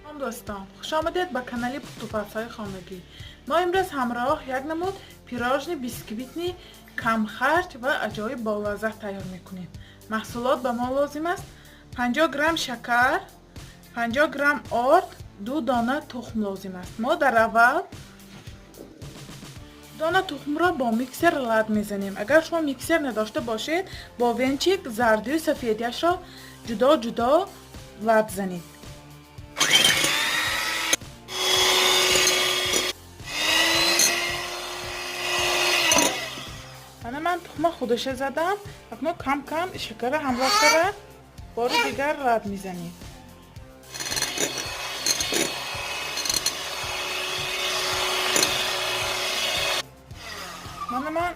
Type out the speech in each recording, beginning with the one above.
سلام دوستان، خوش آمدید به کانال پختوپزهای خانگی. ما امروز همراه یک نمود پیراژن بیسکویتنی کم خرج و عجایب با لذت تیار میکنیم. محصولات به ما لازم است: 50 گرم شکر، 50 گرم آرد، 2 دانه تخم لازم است. ما در اول دانه تخم را با میکسر لد میزنیم. اگر شما میکسر نداشته باشید، با ونچیک زردی و سفیدیش را جدا جدا لد زنید. من تخم خودشه زدم. اکنون کم کم شکر همراه کرده بار دیگر رد میزنیم. من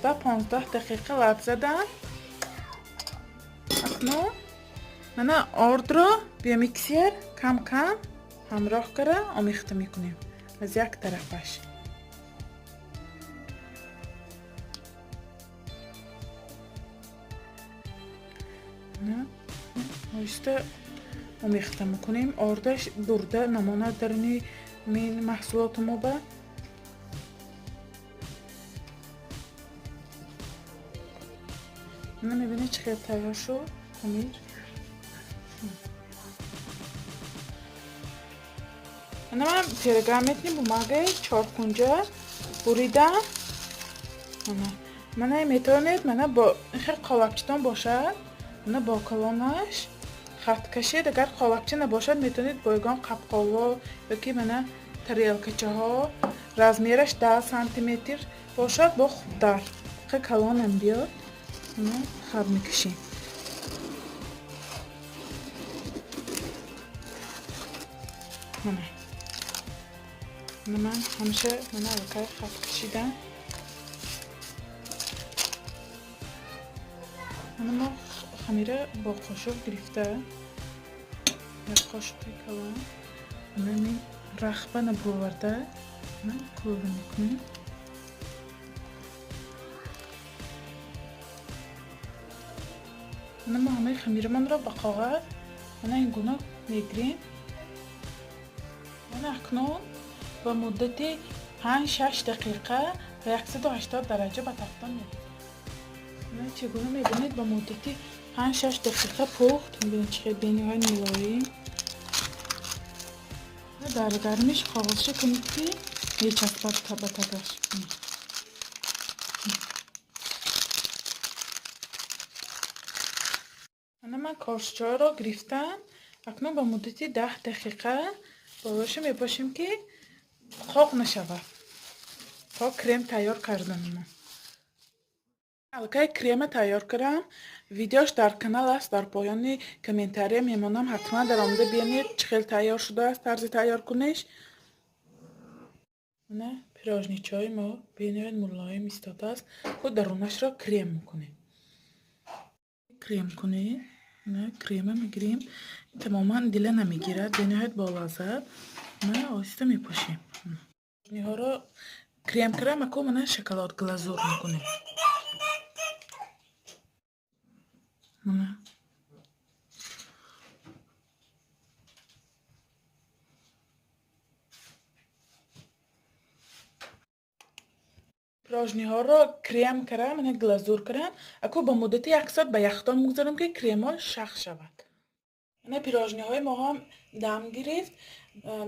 12-15 دقیقه رد زدم. اکنون من آرد را به میکسر کم کم همراه کرده آمیخته میکنیم از یک طرفش. آهسته آمیخته میکنیم. آردش برده نمانه در این محصولات ما به میبینید چه خیلی تیار شد خمیر. من پرگامتنی بوماگه 4 کنجه بریدم. من میتونید با خیلی قالبچتان باشد، با کلامش خط کشید. اگر قالبچه نباشد میتونید با یگان قابقاوا یا که تریلکچه ها رزمیرش 10 سانتیمتر باشد با خوبتر خیلی کلانم بیاد خط میکشیم. من همیشه خط کشیدم. ما خمیره با قاشق گرفته یک قاشق کلان این رخبه نبورده کلوب میکنیم. ما همه خمیره من را با کاغذ این گونه میگیریم. من اکنون با مدت 5-6 دقیقه به 180 درجه به تفتان میگیریم. چگونه میبینید با مدتی 5-6 دقیقه پخت. میبینید چه بینی های ملایم. در گرمش قاوزشه کنید که میچسبد به تگش. من کارشچای را گرفتم. اکنون با مدتی 10 دقیقه باشه میپاشیم که خوک نشود تا کرم تیار کردن. الکی کرم تیار کردم. ویدیوش در کانال است. در پایان کامنتاری میمونم. حتما در آمده ببینید چه خیلی تیار شده است. طرز تیار کنش. پیراژنی چای ما ببینید ملایم ایستاده است. خود درونش را کرم میکنیم. کرم کنیم. کرم میگیریم. تماما دل نمیگیرد. ببینید با لذت آهسته میپاشیم. اینها را کرم کردم. اکنون شکلات گلازور میکنیم. پیراژنی ها را کرم کردم. گلازور کردم. اکنون با مدت 1 ساعت به یخچال میگذارم که کرم ها شخ شود. پیراژنی های ما هم دم گرفت.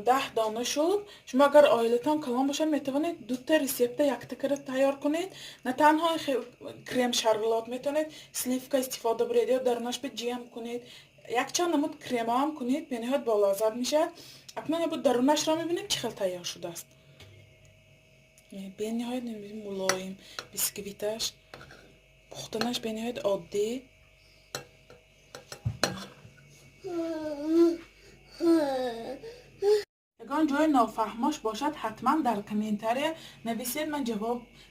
10 دانه شد. شما اگر آیلتان کلان باشد میتونید 2 تا ریسیپت یک تکر تیار کنید. نه تنها کرم شربلات میتونید سلیفکا استفاده برید یا درونش به جیم کنید. یک چند نمود کرم هم کنید. به نهایت با لذت میشه. اکنون بود درونش را میبینیم چه خیلی تیار شده است. به نهایت ملایم بیسکویتش پختنش به نهایت عادی. اگر جای نافهماش باشد حتما در کامنتاری نویسید. من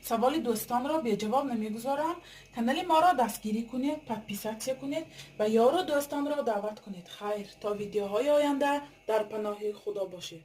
سوال دوستان را به جواب نمیگذارم. کانال ما را دستگیری کنید، پادپیسکسی کنید و یارو دوستان را دعوت کنید. خیر تا ویدیوهای آینده در پناه خدا باشید.